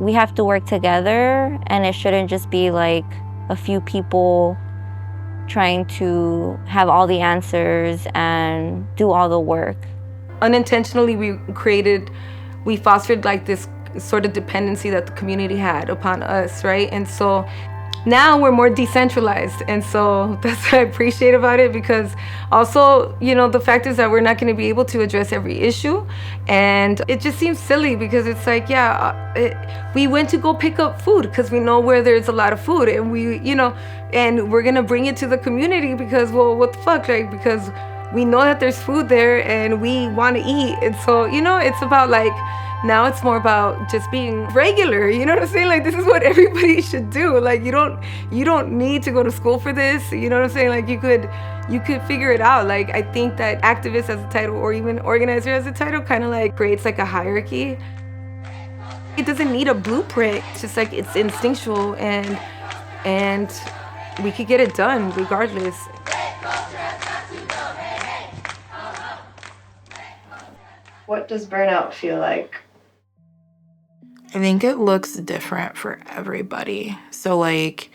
we have to work together and it shouldn't just be like a few people trying to have all the answers and do all the work. Unintentionally, we fostered like this sort of dependency that the community had upon us, right? And so now we're more decentralized, and so that's what I appreciate about it, because also, you know, the fact is that we're not going to be able to address every issue, and it just seems silly because it's like, we went to go pick up food because we know where there's a lot of food, and we, you know, and we're going to bring it to the community because, well, what the fuck, like, because we know that there's food there and we want to eat, and so, you know, it's about like, now it's more about just being regular, you know what I'm saying? Like, this is what everybody should do. Like, you don't need to go to school for this, you know what I'm saying? Like, you could figure it out. Like, I think that activist as a title or even organizer as a title kind of like creates like a hierarchy. It doesn't need a blueprint. It's just like, it's instinctual and we could get it done regardless. What does burnout feel like? I think it looks different for everybody. So like,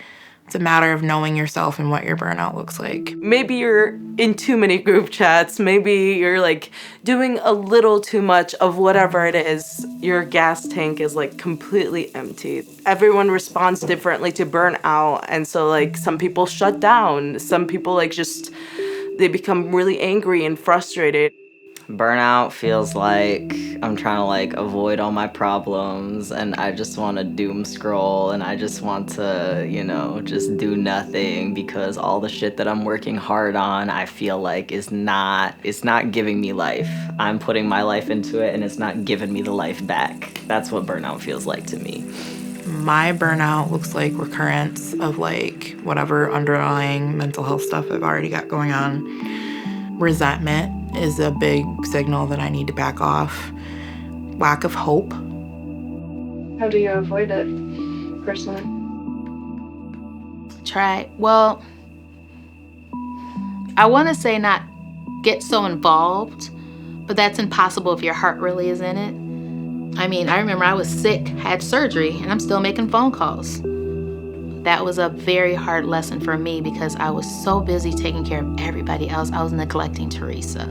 it's a matter of knowing yourself and what your burnout looks like. Maybe you're in too many group chats. Maybe you're like doing a little too much of whatever it is. Your gas tank is like completely empty. Everyone responds differently to burnout. And so like some people shut down. Some people like just, they become really angry and frustrated. Burnout feels like I'm trying to like avoid all my problems and I just want to doom scroll and I just want to, you know, just do nothing because all the shit that I'm working hard on, I feel like it's not giving me life. I'm putting my life into it and it's not giving me the life back. That's what burnout feels like to me. My burnout looks like recurrence of like whatever underlying mental health stuff I've already got going on. Resentment is a big signal that I need to back off. Lack of hope. How do you avoid it, personally? Well, I want to say not get so involved, but that's impossible if your heart really is in it. I mean, I remember I was sick, had surgery, and I'm still making phone calls. That was a very hard lesson for me because I was so busy taking care of everybody else. I was neglecting Teresa.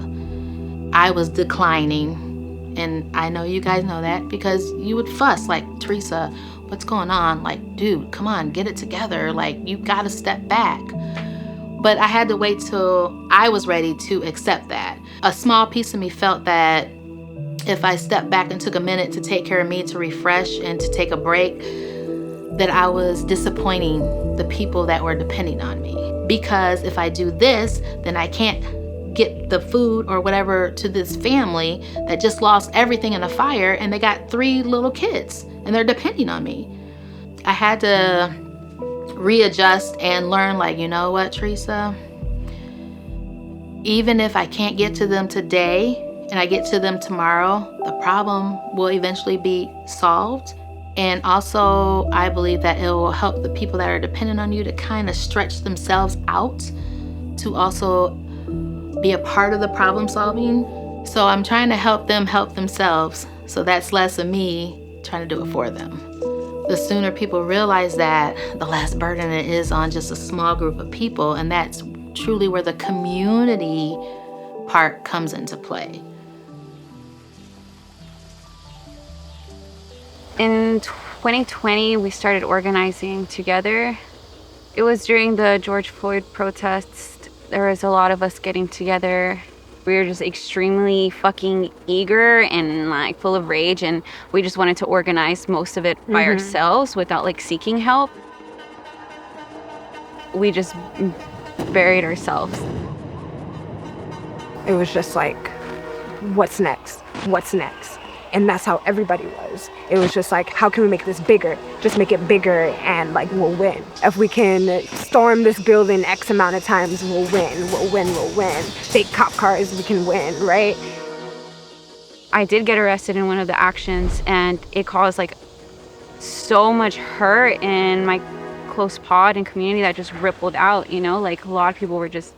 I was declining, and I know you guys know that because you would fuss like, Teresa, what's going on? Like, dude, come on, get it together. Like, you gotta step back. But I had to wait till I was ready to accept that. A small piece of me felt that if I stepped back and took a minute to take care of me, to refresh and to take a break, that I was disappointing the people that were depending on me. Because if I do this, then I can't get the food or whatever to this family that just lost everything in a fire and they got 3 little kids and they're depending on me. I had to readjust and learn, like, you know what, Teresa? Even if I can't get to them today and I get to them tomorrow, the problem will eventually be solved. And also, I believe that it will help the people that are dependent on you to kind of stretch themselves out to also be a part of the problem solving. So I'm trying to help them help themselves. So that's less of me trying to do it for them. The sooner people realize that, the less burden it is on just a small group of people. And that's truly where the community part comes into play. In 2020, we started organizing together. It was during the George Floyd protests. There was a lot of us getting together. We were just extremely fucking eager and like full of rage, and we just wanted to organize most of it by ourselves without like seeking help. We just buried ourselves. It was just like, what's next? What's next? And that's how everybody was. It was just like, how can we make this bigger? Just make it bigger and like we'll win. If we can storm this building X amount of times, we'll win, we'll win, we'll win. Fake cop cars, we can win, right? I did get arrested in one of the actions and it caused like so much hurt in my close pod and community that just rippled out, you know? Like a lot of people were just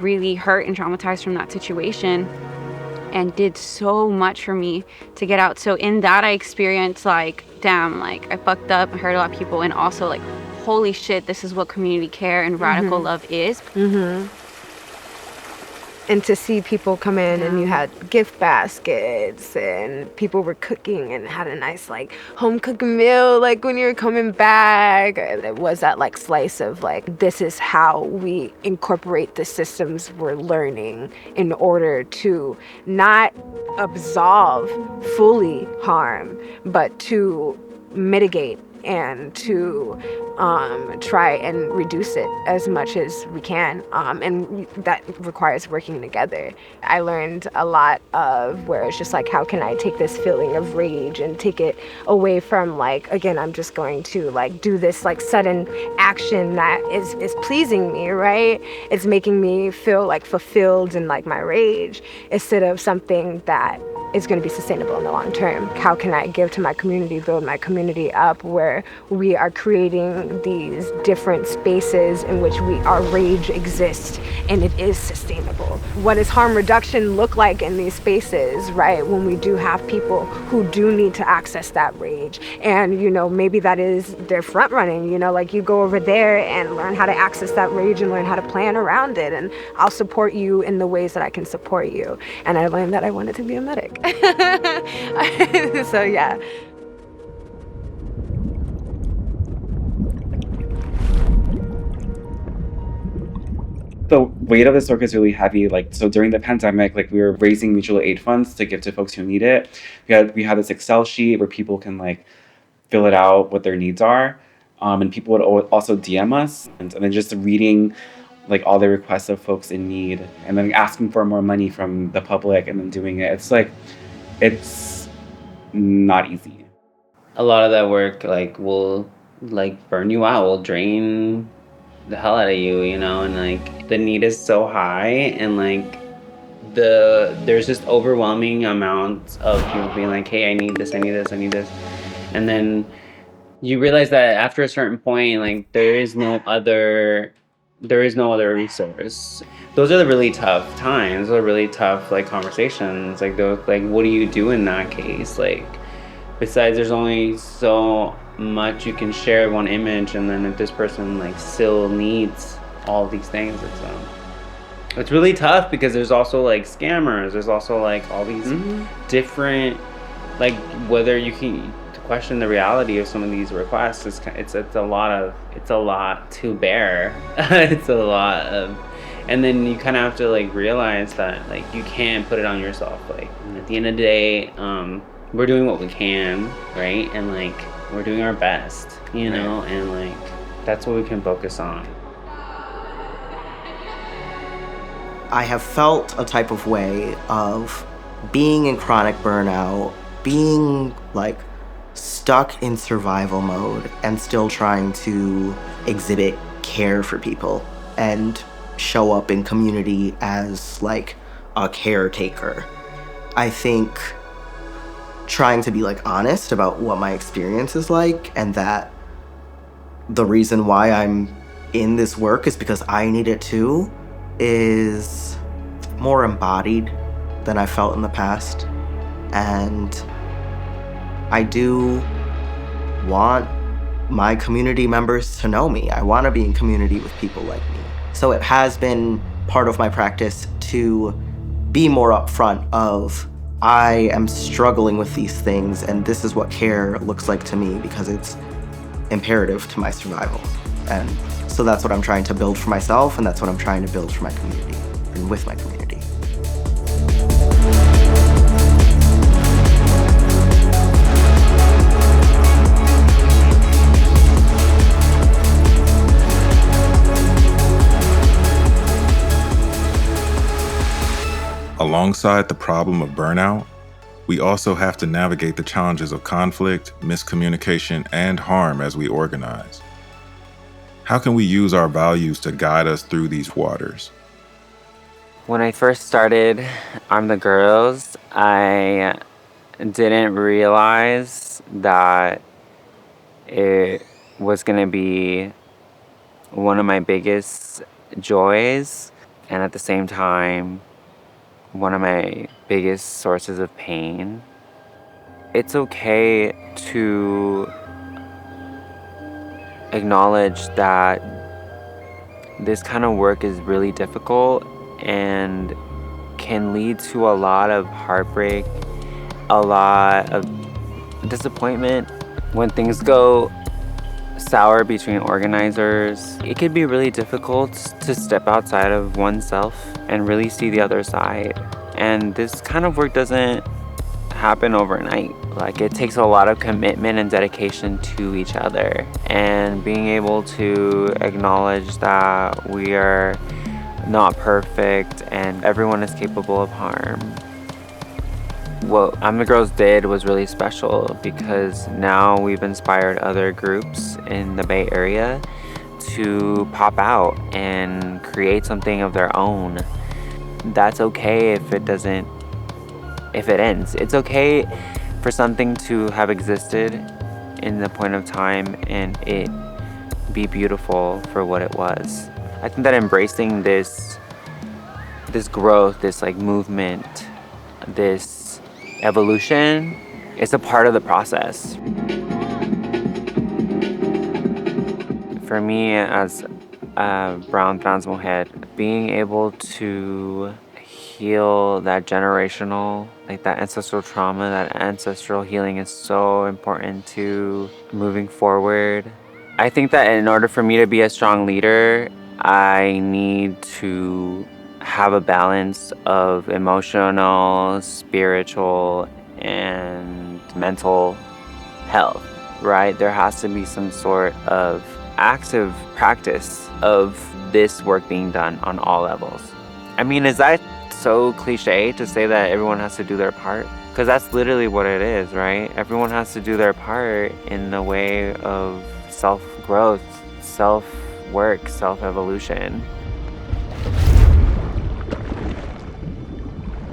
really hurt and traumatized from that situation. And did so much for me to get out. So in that I experienced like, damn, like I fucked up, I hurt a lot of people, and also like, holy shit, this is what community care and radical love is. And to see people come in and you had gift baskets and people were cooking and had a nice like home cooked meal like when you were coming back. It was that like slice of like, this is how we incorporate the systems we're learning in order to not absolve fully harm, but to mitigate and to try and reduce it as much as we can. And that requires working together. I learned a lot of where it's just like, how can I take this feeling of rage and take it away from like, again, I'm just going to like do this like sudden action that is pleasing me, right? It's making me feel like fulfilled in like my rage instead of something that is going to be sustainable in the long term. How can I give to my community, build my community up where we are creating these different spaces in which our rage exists and it is sustainable? What does harm reduction look like in these spaces, right? When we do have people who do need to access that rage. And, you know, maybe that is their front running, you know, like you go over there and learn how to access that rage and learn how to plan around it. And I'll support you in the ways that I can support you. And I learned that I wanted to be a medic. So yeah. The weight of this work is really heavy. Like, so during the pandemic, like we were raising mutual aid funds to give to folks who need it. We had this Excel sheet where people can like fill it out what their needs are. And people would also DM us and then just reading like all the requests of folks in need and then asking for more money from the public and then doing it. It's not easy. A lot of that work like will like burn you out, will drain the hell out of you, you know, and like the need is so high and like there's just overwhelming amounts of people being like, hey, I need this. And then you realize that after a certain point, like there is no other resource. Those are the really tough times. Those are really tough like conversations. Like those, like what do you do in that case? Like besides, there's only so much you can share one image, and then if this person like still needs all these things, it's really tough because there's also like scammers. There's also like all these different, like whether you can question the reality of some of these requests. It's a lot to bear. It's a lot of, and then you kind of have to like realize that like you can't put it on yourself. Like at the end of the day, we're doing what we can, right? And like we're doing our best, you know, and like that's what we can focus on. I have felt a type of way of being in chronic burnout, being like stuck in survival mode and still trying to exhibit care for people and show up in community as like a caretaker. I think trying to be like honest about what my experience is like and that the reason why I'm in this work is because I need it too is more embodied than I felt in the past. And I do want my community members to know me. I want to be in community with people like me. So it has been part of my practice to be more upfront of, I am struggling with these things and this is what care looks like to me because it's imperative to my survival. And so that's what I'm trying to build for myself, and that's what I'm trying to build for my community and with my community. Alongside the problem of burnout, we also have to navigate the challenges of conflict, miscommunication, and harm as we organize. How can we use our values to guide us through these waters? When I first started Arm the Girls, I didn't realize that it was going to be one of my biggest joys, and at the same time, one of my biggest sources of pain. It's okay to acknowledge that this kind of work is really difficult and can lead to a lot of heartbreak, a lot of disappointment. When things go sour between organizers, it can be really difficult to step outside of oneself and really see the other side. And this kind of work doesn't happen overnight. Like, it takes a lot of commitment and dedication to each other, and being able to acknowledge that we are not perfect and everyone is capable of harm. What I'm the Girls did was really special because now we've inspired other groups in the Bay Area to pop out and create something of their own. That's okay if it ends. It's okay for something to have existed in the point of time and it be beautiful for what it was. I think that embracing this growth, this like movement, this evolution is a part of the process. For me, as a brown trans mujer, being able to heal that generational, like that ancestral trauma, that ancestral healing is so important to moving forward. I think that in order for me to be a strong leader, I need to have a balance of emotional, spiritual, and mental health, right? There has to be some sort of active practice of this work being done on all levels. I mean, is that so cliche to say that everyone has to do their part? Because that's literally what it is, right? Everyone has to do their part in the way of self-growth, self-work, self-evolution.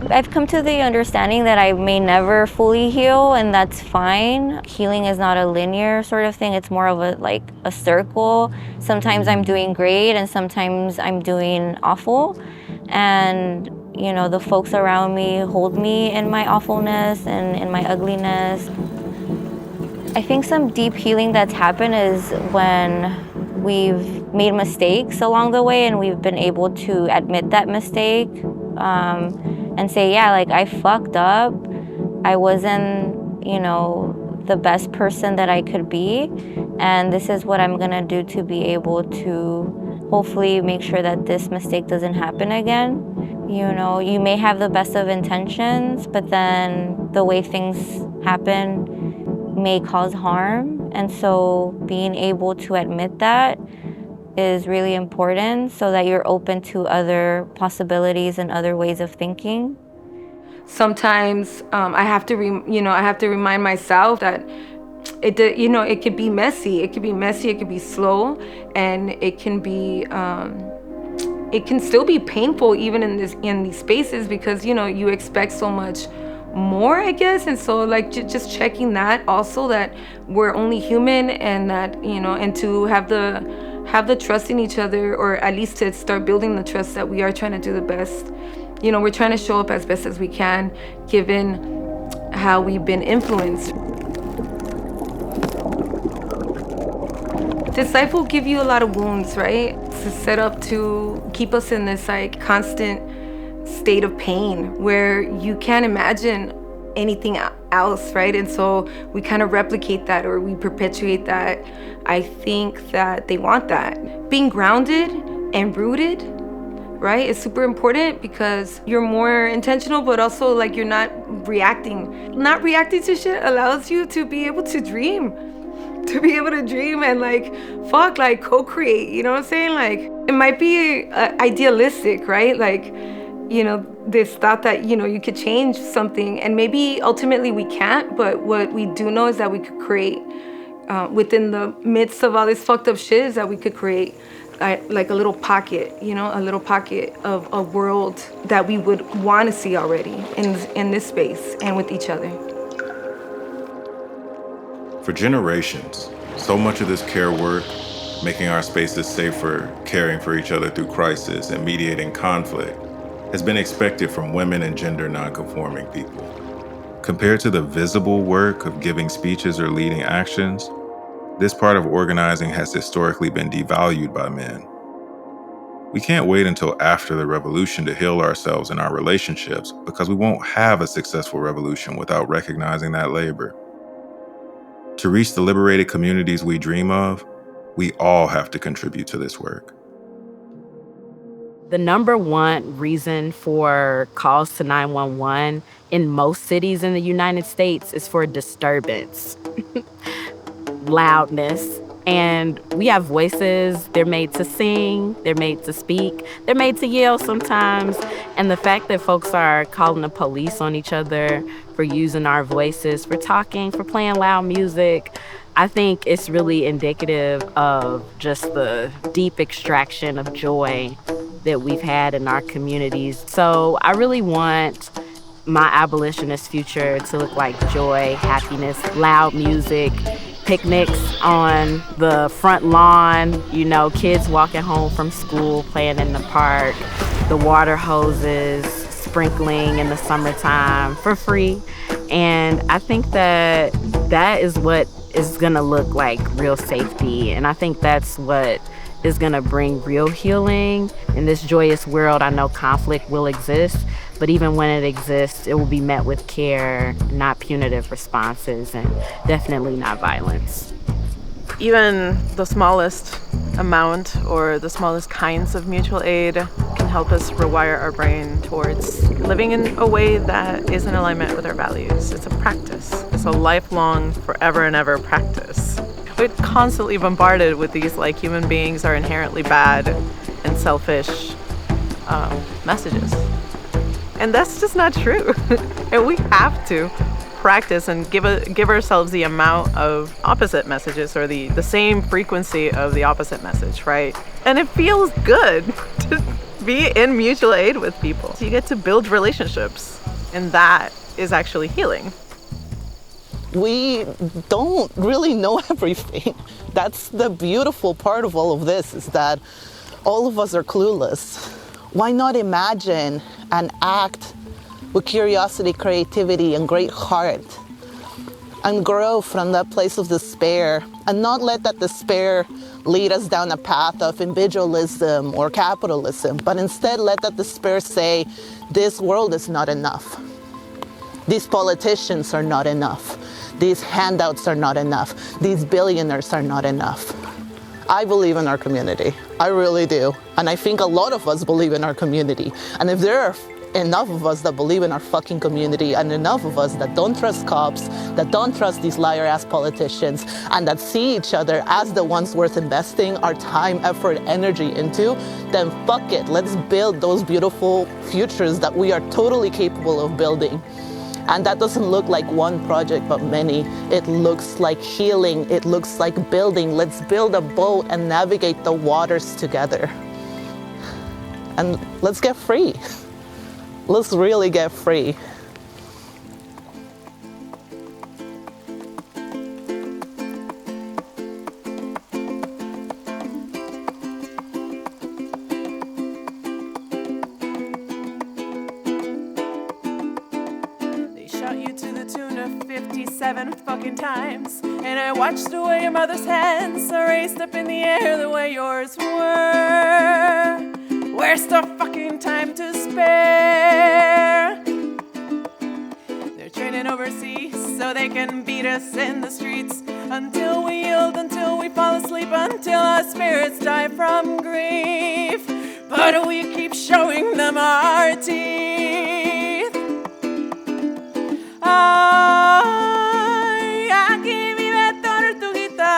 I've come to the understanding that I may never fully heal, and that's fine. Healing is not a linear sort of thing. It's more of a circle. Sometimes I'm doing great and sometimes I'm doing awful. And, you know, the folks around me hold me in my awfulness and in my ugliness. I think some deep healing that's happened is when we've made mistakes along the way and we've been able to admit that mistake. And say, yeah, like I fucked up. I wasn't, you know, the best person that I could be. And this is what I'm gonna do to be able to hopefully make sure that this mistake doesn't happen again. You know, you may have the best of intentions, but then the way things happen may cause harm. And so being able to admit that is really important so that you're open to other possibilities and other ways of thinking. Sometimes I have to remind myself that it could be messy. It could be messy. It could be slow, and it can be. It can still be painful even in these spaces because you expect so much more, I guess. And so like just checking that also, that we're only human, and that and to have the trust in each other, or at least to start building the trust that we are trying to do the best. We're trying to show up as best as we can, given how we've been influenced. This life will give you a lot of wounds, right? It's set up to keep us in this like constant state of pain where you can't imagine anything else, right? And so we kind of replicate that, or we perpetuate that. I think that they want that. Being grounded and rooted, right, is super important because you're more intentional, but also like you're not reacting. Not reacting to shit allows you to be able to dream. To be able to dream and like co-create, you know what I'm saying? Like it might be idealistic, right? Like, this thought that, you could change something, and maybe ultimately we can't, but what we do know is that we could create within the midst of all this fucked up shit, is that we could create like a little pocket, a little pocket of a world that we would want to see already in this space and with each other. For generations, so much of this care work, making our spaces safer, caring for each other through crisis, and mediating conflict, has been expected from women and gender nonconforming people. Compared to the visible work of giving speeches or leading actions, this part of organizing has historically been devalued by men. We can't wait until after the revolution to heal ourselves and our relationships, because we won't have a successful revolution without recognizing that labor. To reach the liberated communities we dream of, we all have to contribute to this work. The number one reason for calls to 911 in most cities in the United States is for disturbance, loudness. And we have voices. They're made to sing, they're made to speak, they're made to yell sometimes. And the fact that folks are calling the police on each other for using our voices, for talking, for playing loud music, I think it's really indicative of just the deep extraction of joy that we've had in our communities. So I really want my abolitionist future to look like joy, happiness, loud music, picnics on the front lawn, kids walking home from school, playing in the park, the water hoses sprinkling in the summertime for free. And I think that is what is gonna look like real safety. And I think that's what is gonna bring real healing. In this joyous world, I know conflict will exist, but even when it exists, it will be met with care, not punitive responses, and definitely not violence. Even the smallest amount or the smallest kinds of mutual aid can help us rewire our brain towards living in a way that is in alignment with our values. It's a practice. It's a lifelong, forever and ever practice. We're constantly bombarded with these like human beings are inherently bad and selfish messages. And that's just not true. And we have to practice and give ourselves the amount of opposite messages or the same frequency of the opposite message, right? And it feels good to be in mutual aid with people. So you get to build relationships, and that is actually healing. We don't really know everything. That's the beautiful part of all of this, is that all of us are clueless. Why not imagine and act with curiosity, creativity, and great heart, and grow from that place of despair, and not let that despair lead us down a path of individualism or capitalism, but instead let that despair say, this world is not enough. These politicians are not enough. These handouts are not enough. These billionaires are not enough. I believe in our community. I really do. And I think a lot of us believe in our community. And if there are enough of us that believe in our fucking community, and enough of us that don't trust cops, that don't trust these liar-ass politicians, and that see each other as the ones worth investing our time, effort, energy into, then fuck it. Let's build those beautiful futures that we are totally capable of building. And that doesn't look like one project, but many. It looks like healing. It looks like building. Let's build a boat and navigate the waters together. And let's get free. Let's really get free. They shot you to the tune of 57 fucking times, and I watched the way your mother's hands are raised up in the air the way yours were. Where's the fucking time to spare? They're training overseas so they can beat us in the streets until we yield, until we fall asleep, until our spirits die from grief. But we keep showing them our teeth. Ay, aquí vive Tortuguita,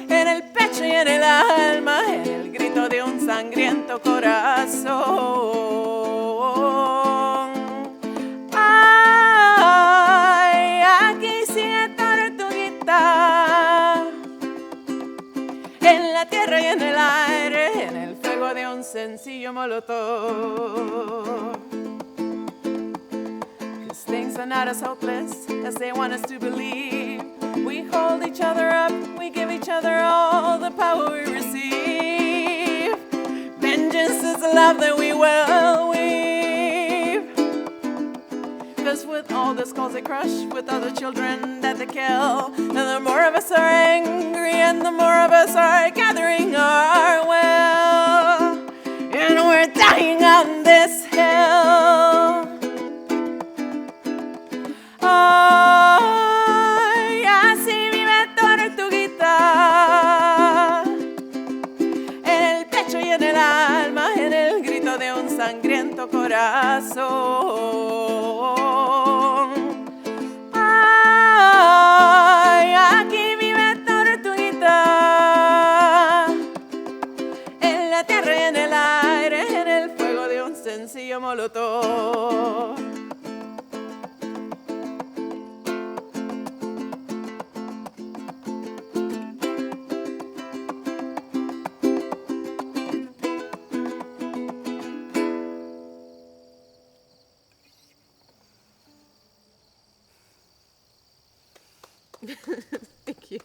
en el pecho y en el alma, en el grito de un sangriento corazón. Ay, aquí sigue Tortuguita, en la tierra y en el aire, en el fuego de un sencillo molotov. Things are not as hopeless as they want us to believe. We hold each other up, we give each other all the power we receive. Vengeance is the love that we will weave. Cause with all the skulls they crush, with all the children that they kill, and the more of us are angry and the more of us are gathering our will, and we're dying on this hill. Ay, así vive Tortuguita, en el pecho y en el alma, en el grito de un sangriento corazón. Ay, aquí vive Tortuguita, en la tierra y en el aire, en el fuego de un sencillo molotov. Thank you.